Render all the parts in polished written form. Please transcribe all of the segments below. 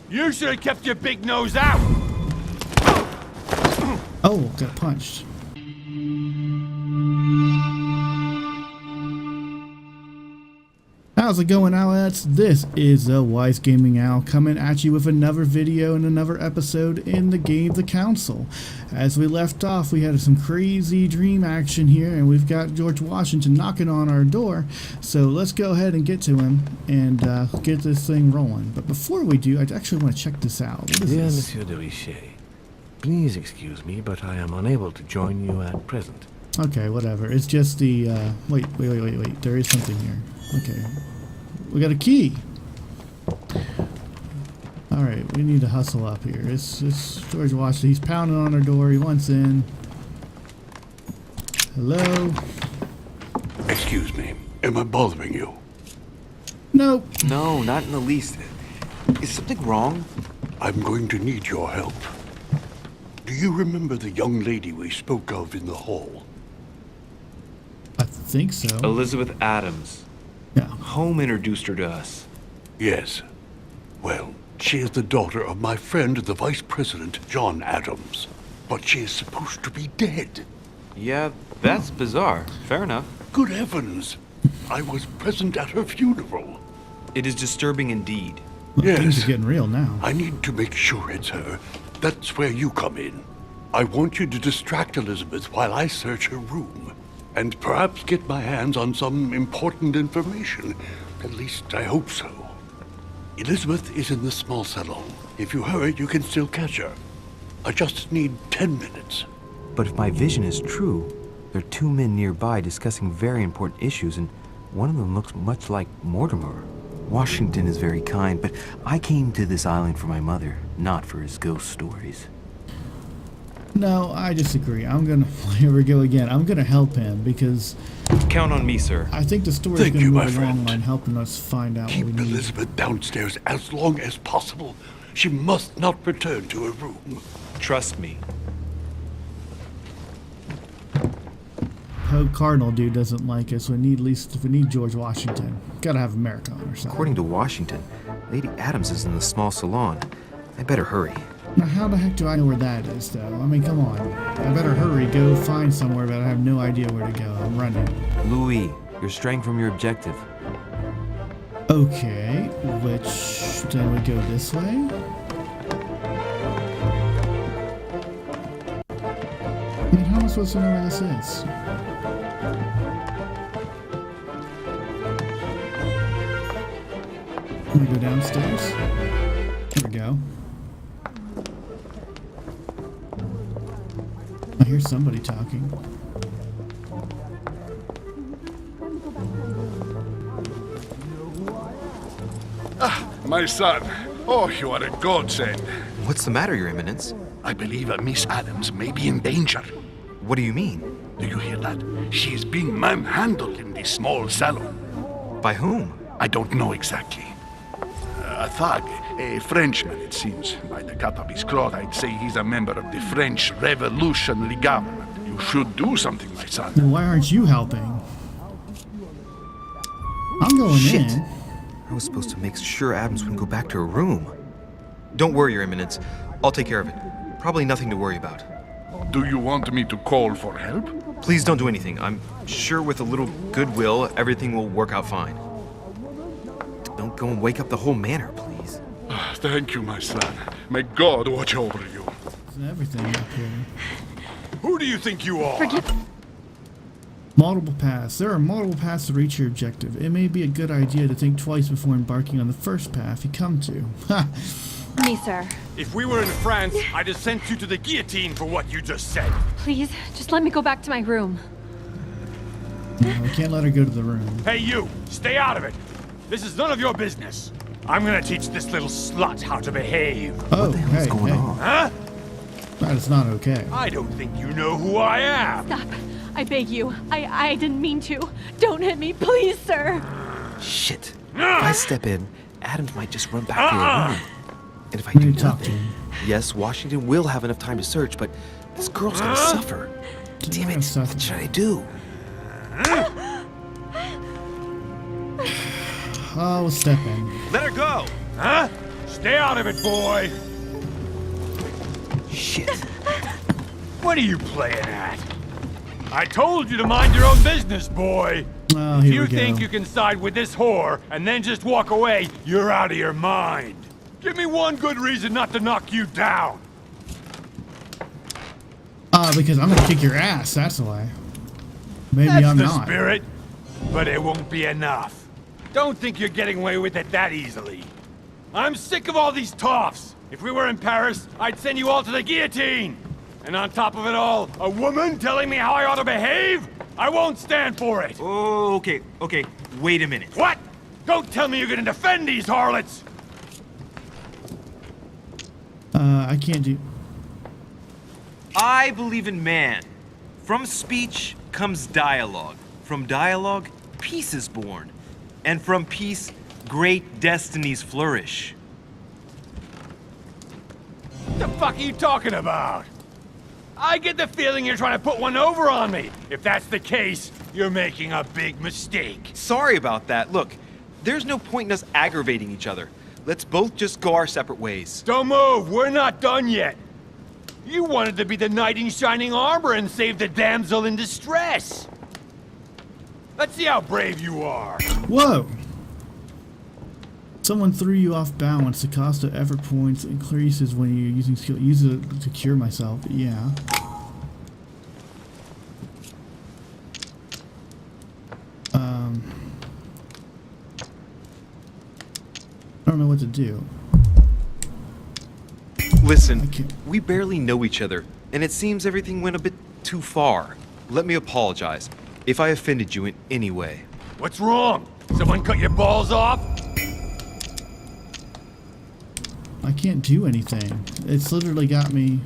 You should have kept your big nose out! Oh, got punched. How's it going, Owlets? This is WiseGamingOwl coming at you with another video and another episode in the game The Council. As we left off, we had some crazy dream action here, and we've got George Washington knocking on our door. So let's go ahead and get to him and get this thing rolling. But before we do, I actually want to check this out. What is Dear this? Monsieur de Richet, please excuse me, but I am unable to join you at present. Okay, whatever. It's just the, wait. There is something here. Okay. We got a key. Alright, we need to hustle up here. It's George Washington. He's pounding on our door. He wants in. Hello? Excuse me. Am I bothering you? Nope. No, not in the least. Is something wrong? I'm going to need your help. Do you remember the young lady we spoke of in the hall? I think so. Elizabeth Adams. Yeah. Home introduced her to us. Yes. Well, she is the daughter of my friend, the Vice President, John Adams. But she is supposed to be dead. Yeah, that's bizarre. Fair enough. Good heavens! I was present at her funeral. It is disturbing indeed. Well, things Yes. are getting real now. I need to make sure it's her. That's where you come in. I want you to distract Elizabeth while I search her room. And perhaps get my hands on some important information. At least I hope so. Elizabeth is in the small salon. If you hurry, you can still catch her. I just need 10 minutes. But if my vision is true, there are two men nearby discussing very important issues, and one of them looks much like Mortimer. Washington is very kind, but I came to this island for my mother, not for his ghost stories. No, I disagree. Here we go again. I'm gonna help him because Count on me, sir. I think the story's Thank gonna you, move my along friend. line helping us find out Keep what we need. Elizabeth downstairs as long as possible. She must not return to her room. Trust me. Pope Cardinal dude doesn't like us. We need George Washington. Gotta have America on our side. According to Washington, Lady Adams is in the small salon. I better hurry. Now, how the heck do I know where that is, though? I mean, come on. I better hurry, go find somewhere, but I have no idea where to go. I'm running. Louis, you're straying from your objective. Okay, which then we go this way? I mean, how am I supposed to know where this is? Can we go downstairs? There we go. I hear somebody talking. My son. Oh, you are a godsend. What's the matter, Your Eminence? I believe Miss Adams may be in danger. What do you mean? Do you hear that? She is being manhandled in this small salon. By whom? I don't know exactly. A thug, a Frenchman, it seems. By the cut of his cloth, I'd say he's a member of the French Revolutionary Government. You should do something, my son. Then why aren't you helping? I'm going Shit. in. I was supposed to make sure Adams wouldn't go back to her room. Don't worry, Your Eminence. I'll take care of it. Probably nothing to worry about. Do you want me to call for help? Please don't do anything. I'm sure with a little goodwill, everything will work out fine. Don't go and wake up the whole manor, please. Thank you, my son. May God watch over you. There's everything up here. Who do you think you are? Multiple paths. There are multiple paths to reach your objective. It may be a good idea to think twice before embarking on the first path you come to. Ha! Me, sir. If we were in France, I'd have sent you to the guillotine for what you just said. Please, just let me go back to my room. No, we can't let her go to the room. Hey, you! Stay out of it! This is none of your business. I'm gonna teach this little slut how to behave. Oh, What the hell is going on? Huh? That is not okay. I don't think you know who I am. Stop. I beg you. I didn't mean to. Don't hit me, please, sir. Shit. If I step in, Adams might just run back to her room. And if I We do need to talk to nothing, him. yes, Washington will have enough time to search, but this girl's gonna suffer. Damn it, suffer. what should I do? Oh, we'll step in. Let her go. Huh? Stay out of it, boy! Shit. What are you playing at? I told you to mind your own business, boy! Oh, If here you we go. think you can side with this whore and then just walk away, you're out of your mind. Give me one good reason not to knock you down. Because I'm gonna kick your ass, that's why. Maybe That's I'm the not. spirit, but it won't be enough. Don't think you're getting away with it that easily. I'm sick of all these toffs. If we were in Paris, I'd send you all to the guillotine. And on top of it all, a woman telling me how I ought to behave? I won't stand for it. Oh, okay, wait a minute. What? Don't tell me you're gonna defend these harlots. I can't do... I believe in man. From speech comes dialogue. From dialogue, peace is born. And from peace, great destinies flourish. What the fuck are you talking about? I get the feeling you're trying to put one over on me. If that's the case, you're making a big mistake. Sorry about that. Look, there's no point in us aggravating each other. Let's both just go our separate ways. Don't move, we're not done yet. You wanted to be the knight in shining armor and save the damsel in distress. Let's see how brave you are. Whoa! Someone threw you off balance. The cost of effort points increases when you're using skill. Use it to cure myself. Yeah. I don't know what to do. Listen, Okay. we barely know each other, and it seems everything went a bit too far. Let me apologize if I offended you in any way. What's wrong? Someone cut your balls off? I can't do anything. It's literally got me.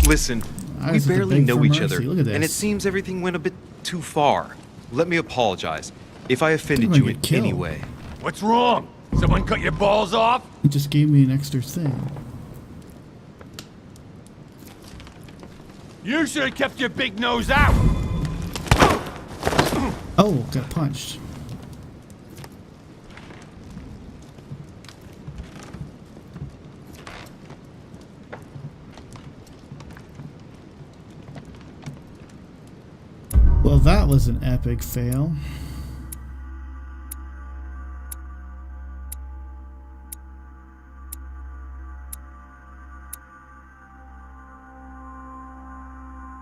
Listen, I we just have to barely beg know for each mercy. other, Look at and it this. seems everything went a bit too far. Let me apologize if I offended I'm you gonna in get any killed. way. What's wrong? Someone cut your balls off? It just gave me an extra thing. You should have kept your big nose out. Oh, got punched. Well, that was an epic fail.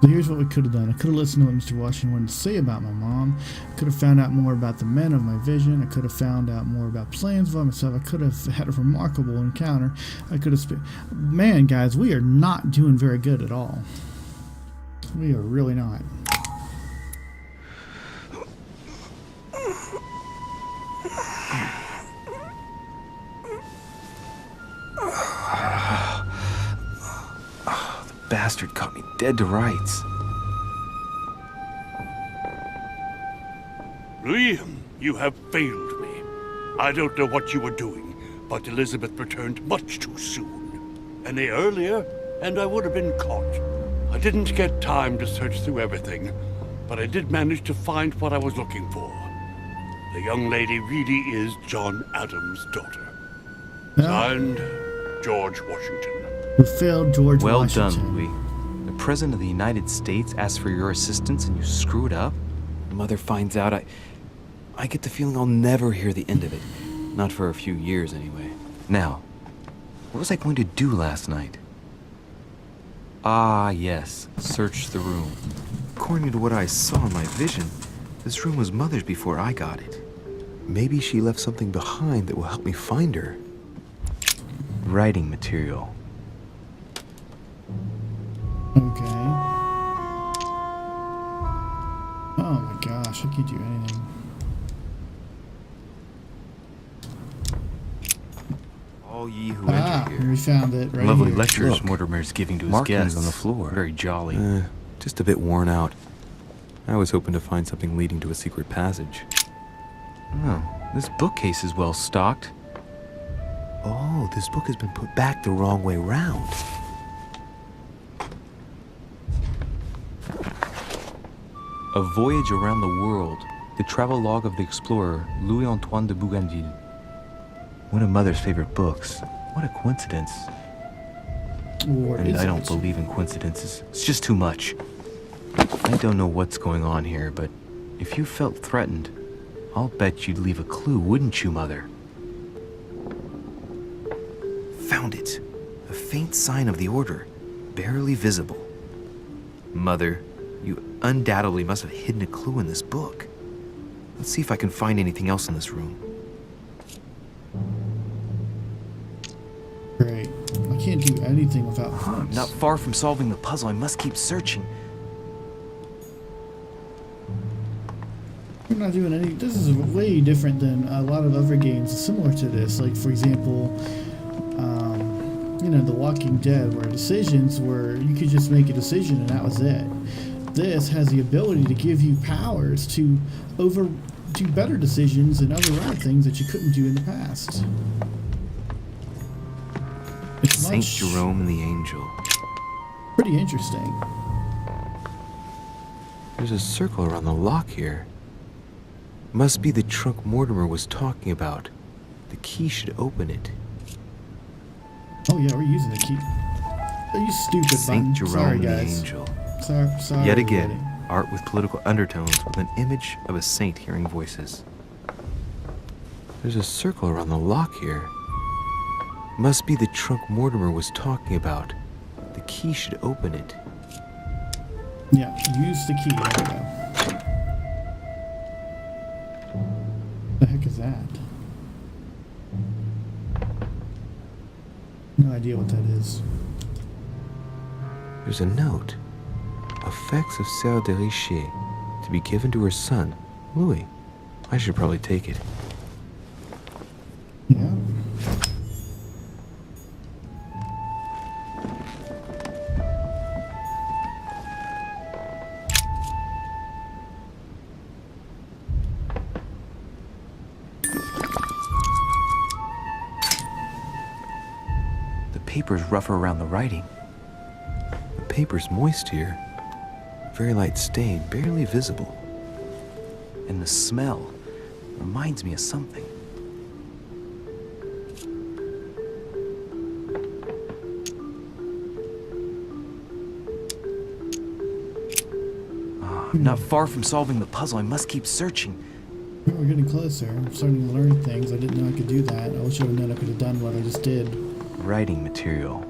So here's what we could have done. I could have listened to what Mr. Washington wanted to say about my mom. I could have found out more about the men of my vision. I could have found out more about plans for myself. I could have had a remarkable encounter. I could have... Man, guys, we are not doing very good at all. We are really not. Bastard caught me dead to rights. Liam, you have failed me. I don't know what you were doing, but Elizabeth returned much too soon. Any earlier, and I would have been caught. I didn't get time to search through everything, but I did manage to find what I was looking for. The young lady really is John Adams' daughter. Signed, George Washington. We failed George Well Washington. done, Louis. The President of the United States asked for your assistance and you screwed up? Mother finds out, I get the feeling I'll never hear the end of it. Not for a few years, anyway. Now, what was I going to do last night? Ah, yes. Search the room. According to what I saw in my vision, this room was Mother's before I got it. Maybe she left something behind that will help me find her. Writing material. Okay. Oh my gosh, I can't do anything. All ye who Ah, enter here. we found it right Lovely here. lectures Look. Mortimer's giving to his Markings guests. on the floor. Very jolly. Just a bit worn out. I was hoping to find something leading to a secret passage. Oh, this bookcase is well stocked. Oh, this book has been put back the wrong way round. A Voyage Around the World. The travelogue of the explorer Louis-Antoine de Bougainville. One of Mother's favorite books. What a coincidence. Or And is I don't it? believe in coincidences. It's just too much. I don't know what's going on here, but if you felt threatened, I'll bet you'd leave a clue, wouldn't you, Mother? Found it. A faint sign of the order, barely visible. Mother, you undoubtedly must have hidden a clue in this book. Let's see if I can find anything else in this room. Great. I can't do anything without I'm points. not far from solving the puzzle. I must keep searching. I'm not doing any. This is way different than a lot of other games similar to this. Like, for example, you know, The Walking Dead, where decisions were you could just make a decision and that was it. This has the ability to give you powers to do better decisions and other things that you couldn't do in the past. It's Saint Jerome and the Angel. pretty interesting. There's a circle around the lock here. Must be the trunk Mortimer was talking about. The key should open it. Oh yeah, we're using the key. Are you stupid Saint button? Jerome Sorry, and the guys. Angel. Sorry. Yet again, everybody. art with political undertones with an image of a saint hearing voices. There's a circle around the lock here. Must be the trunk Mortimer was talking about. The key should open it. Yeah, use the key. There we go. The heck is that? No idea what that is. There's a note. Effects of Sœur de Richer to be given to her son, Louis. I should probably take it. Yeah. The paper's rougher around the writing. The paper's moist here. Very light stain, barely visible. And the smell reminds me of something. I'm not far from solving the puzzle. I must keep searching. Oh, we're getting closer. I'm starting to learn things. I didn't know I could do that. I wish I would have known I could have done what I just did. Writing material.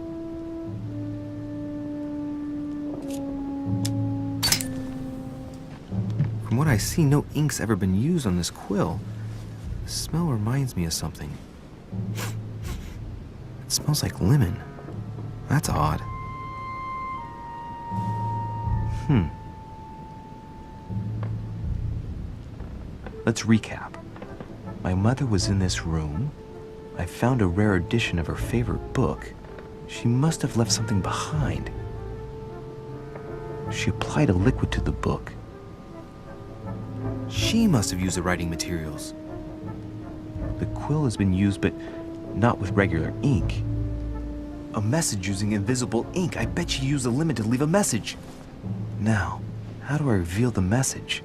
From what I see, no ink's ever been used on this quill. The smell reminds me of something. It smells like lemon. That's odd. Let's recap. My mother was in this room. I found a rare edition of her favorite book. She must have left something behind. She applied a liquid to the book. She must have used the writing materials. The quill has been used, but not with regular ink. A message using invisible ink. I bet she used the lemon to leave a message. Now, how do I reveal the message?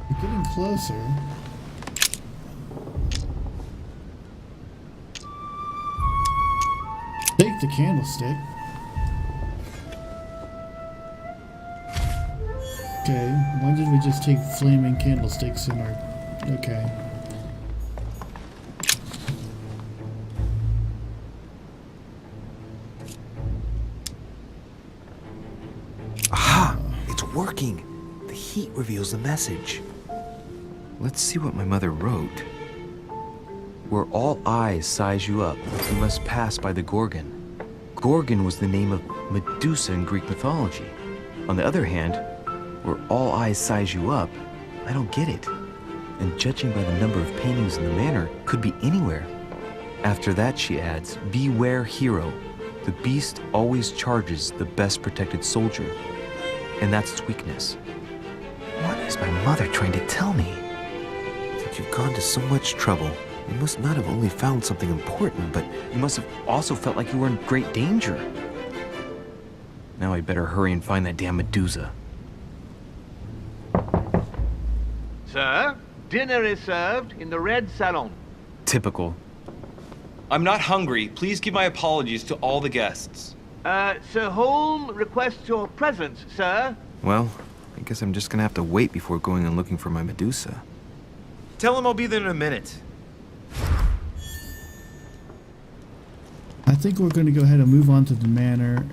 We're getting closer. Take the candlestick. Okay, why did we just take flaming candlesticks in our... Okay. Aha! It's working! The heat reveals the message. Let's see what my mother wrote. Where all eyes size you up, you must pass by the Gorgon. Gorgon was the name of Medusa in Greek mythology. On the other hand, where all eyes size you up, I don't get it. And judging by the number of paintings in the manor, could be anywhere. After that, she adds, beware hero. The beast always charges the best protected soldier. And that's its weakness. What is my mother trying to tell me? That you've gone to so much trouble. You must not have only found something important, but you must have also felt like you were in great danger. Now I better hurry and find that damn Medusa. Sir, dinner is served in the red salon. Typical. I'm not hungry. Please give my apologies to all the guests. Sir Holm requests your presence, sir. Well, I guess I'm just gonna have to wait before going and looking for my Medusa. Tell him I'll be there in a minute. I think we're going to go ahead and move on to the manor.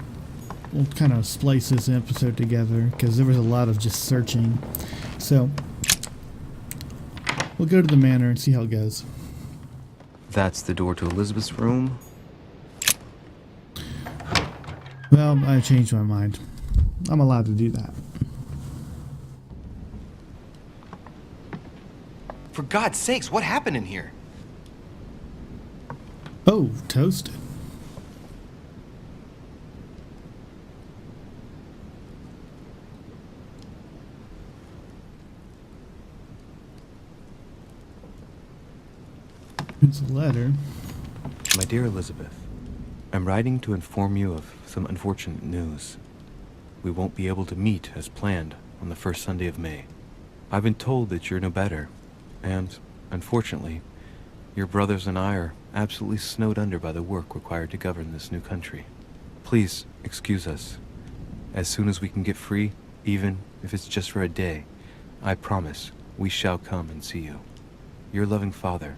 We'll kind of splice this episode together because there was a lot of just searching. So we'll go to the manor and see how it goes. That's the door to Elizabeth's room. Well, I changed my mind. I'm allowed to do that. For God's sakes, what happened in here? Oh, toasted. It's a letter. My dear Elizabeth, I'm writing to inform you of some unfortunate news. We won't be able to meet as planned on the first Sunday of May. I've been told that you're no better, and, unfortunately, your brothers and I are absolutely snowed under by the work required to govern this new country. Please excuse us. As soon as we can get free, even if it's just for a day, I promise we shall come and see you. Your loving father,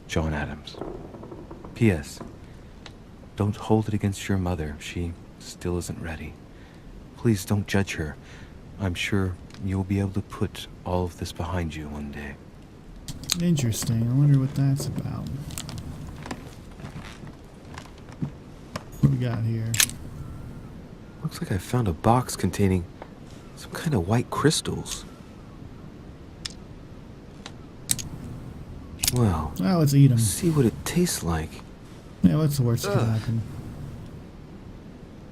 John Adams. P.S. Don't hold it against your mother. She still isn't ready. Please don't judge her. I'm sure you'll be able to put all of this behind you one day. Interesting. I wonder what that's about. What we got here? Looks like I found a box containing some kind of white crystals. Well, let's eat them. See what it tastes like. Yeah, what's the worst that could happen?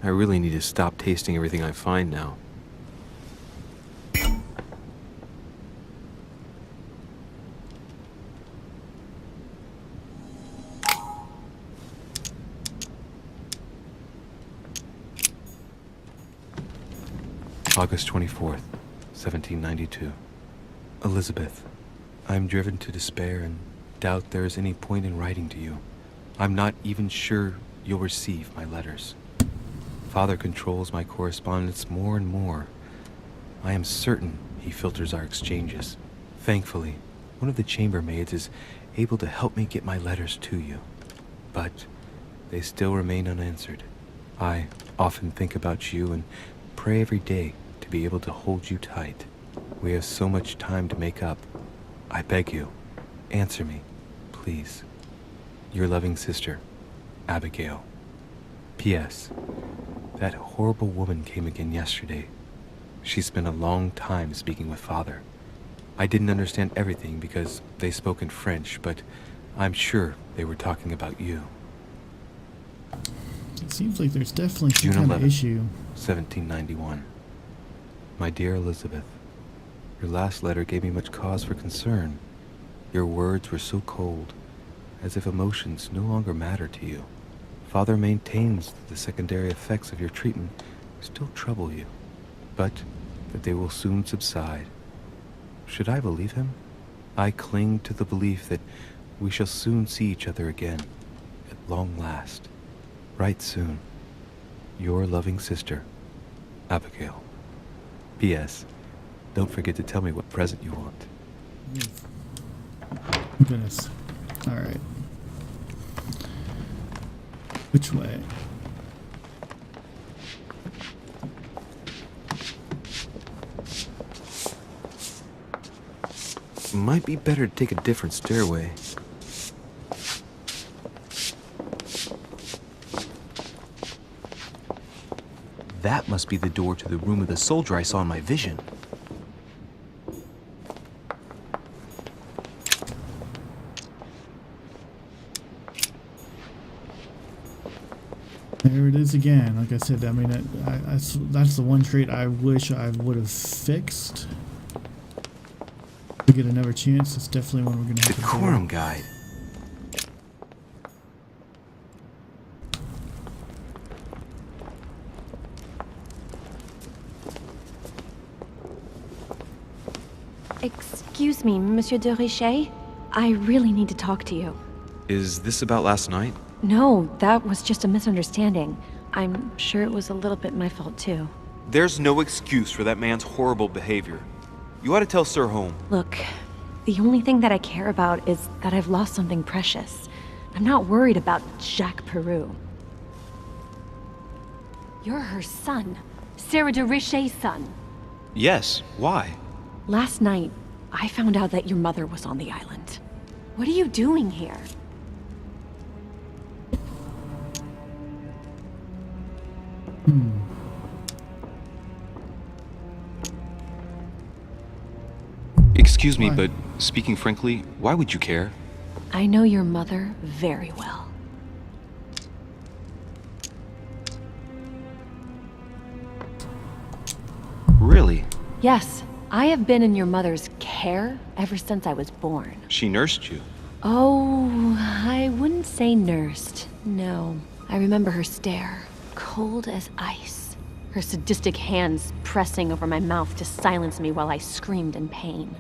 I really need to stop tasting everything I find now. August 24th, 1792. Elizabeth, I'm driven to despair and doubt there is any point in writing to you. I'm not even sure you'll receive my letters. Father controls my correspondence more and more. I am certain he filters our exchanges. Thankfully, one of the chambermaids is able to help me get my letters to you. But they still remain unanswered. I often think about you and pray every day to be able to hold you tight. We have so much time to make up. I beg you, answer me, please. Your loving sister, Abigail. P.S. That horrible woman came again yesterday. She spent a long time speaking with Father. I didn't understand everything because they spoke in French, but I'm sure they were talking about you. It seems like there's definitely some June kind 11th, of issue. 1791. My dear Elizabeth, your last letter gave me much cause for concern. Your words were so cold, as if emotions no longer matter to you. Father maintains that the secondary effects of your treatment still trouble you, but that they will soon subside. Should I believe him? I cling to the belief that we shall soon see each other again, at long last. Right soon. Your loving sister, Abigail. P.S. Don't forget to tell me what present you want. Goodness. Alright. Which way? Might be better to take a different stairway. That must be the door to the room of the soldier I saw in my vision. There it is again. Like I said, I mean, that's the one trait I wish I would have fixed. If we get another chance, it's definitely one we're going to have to do. Decorum guide. Excuse me, Monsieur de Richet. I really need to talk to you. Is this about last night? No, that was just a misunderstanding. I'm sure it was a little bit my fault, too. There's no excuse for that man's horrible behavior. You ought to tell Sir Home. Look, the only thing that I care about is that I've lost something precious. I'm not worried about Jacques Peru. You're her son. Sarah de Richet's son. Yes, why? Last night, I found out that your mother was on the island. What are you doing here? Excuse me, but speaking frankly, why would you care? I know your mother very well. Really? Yes, I have been in your mother's care ever since I was born. She nursed you? Oh, I wouldn't say nursed. No. I remember her stare, cold as ice. Her sadistic hands pressing over my mouth to silence me while I screamed in pain.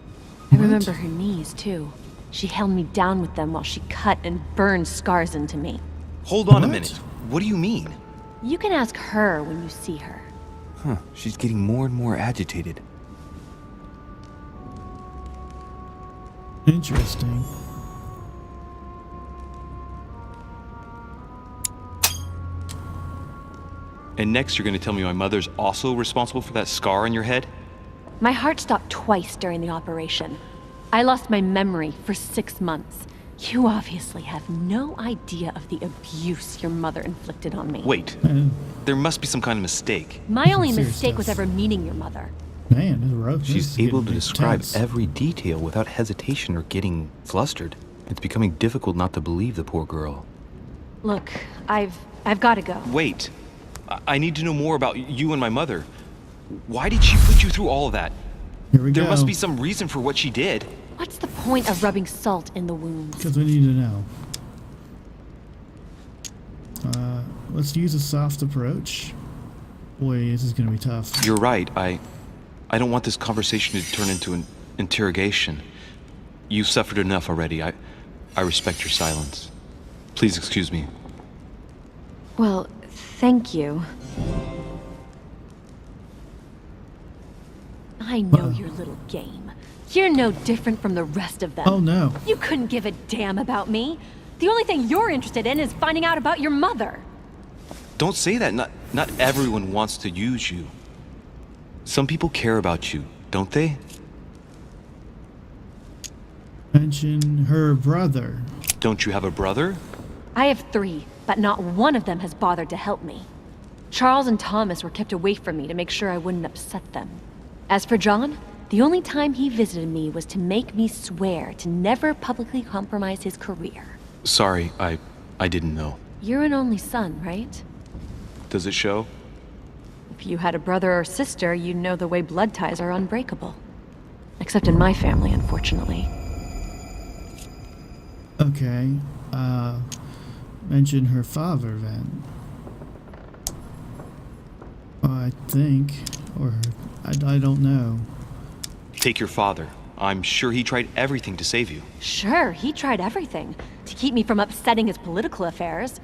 I remember her knees, too. She held me down with them while she cut and burned scars into me. Hold on a minute. What do you mean? You can ask her when you see her. Huh, she's getting more and more agitated. Interesting. And next you're gonna tell me my mother's also responsible for that scar on your head? My heart stopped twice during the operation. I lost my memory for 6 months. You obviously have no idea of the abuse your mother inflicted on me. Wait, there must be some kind of mistake. My only mistake was ever meeting your mother. Man, this is rough. She's able to describe every detail without hesitation or getting flustered. It's becoming difficult not to believe the poor girl. Look, I've got to go. Wait. I need to know more about you and my mother. Why did she put you through all of that? Here we go. There must be some reason for what she did. What's the point of rubbing salt in the wounds? Because we need to know. Let's use a soft approach. Boy, this is going to be tough. You're right. I don't want this conversation to turn into an interrogation. You've suffered enough already. I respect your silence. Please excuse me. Well, thank you. I know your little game. You're no different from the rest of them. Oh no. You couldn't give a damn about me. The only thing you're interested in is finding out about your mother. Don't say that. Not everyone wants to use you. Some people care about you, don't they? Mention her brother. Don't you have a brother? I have 3, but not one of them has bothered to help me. Charles and Thomas were kept away from me to make sure I wouldn't upset them. As for John, the only time he visited me was to make me swear to never publicly compromise his career. Sorry, I didn't know. You're an only son, right? Does it show? If you had a brother or sister, you'd know the way blood ties are unbreakable. Except in my family, unfortunately. Okay. Mention her father then. I think. Or I don't know. Take your father. I'm sure he tried everything to save you. Sure, he tried everything. To keep me from upsetting his political affairs.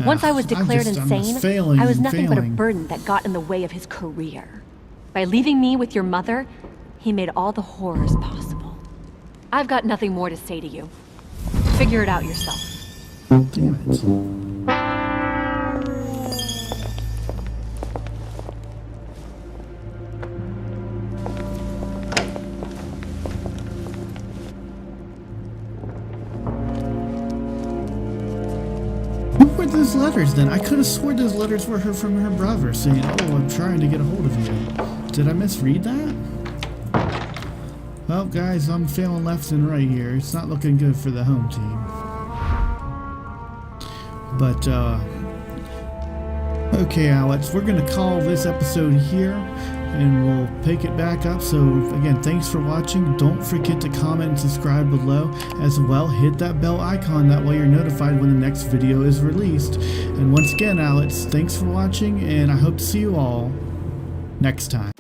Once I was declared insane, I was nothing but a burden that got in the way of his career. By leaving me with your mother, he made all the horrors possible. I've got nothing more to say to you. Figure it out yourself. Damn it. What were those letters then? I could have sworn those letters were from her brother saying, "Oh, I'm trying to get a hold of you." Did I misread that? Well, guys, I'm failing left and right here. It's not looking good for the home team. But, okay, Owlets, we're going to call this episode here, and we'll pick it back up. So, again, thanks for watching. Don't forget to comment and subscribe below. As well, hit that bell icon. That way you're notified when the next video is released. And once again, Owlets, thanks for watching, and I hope to see you all next time.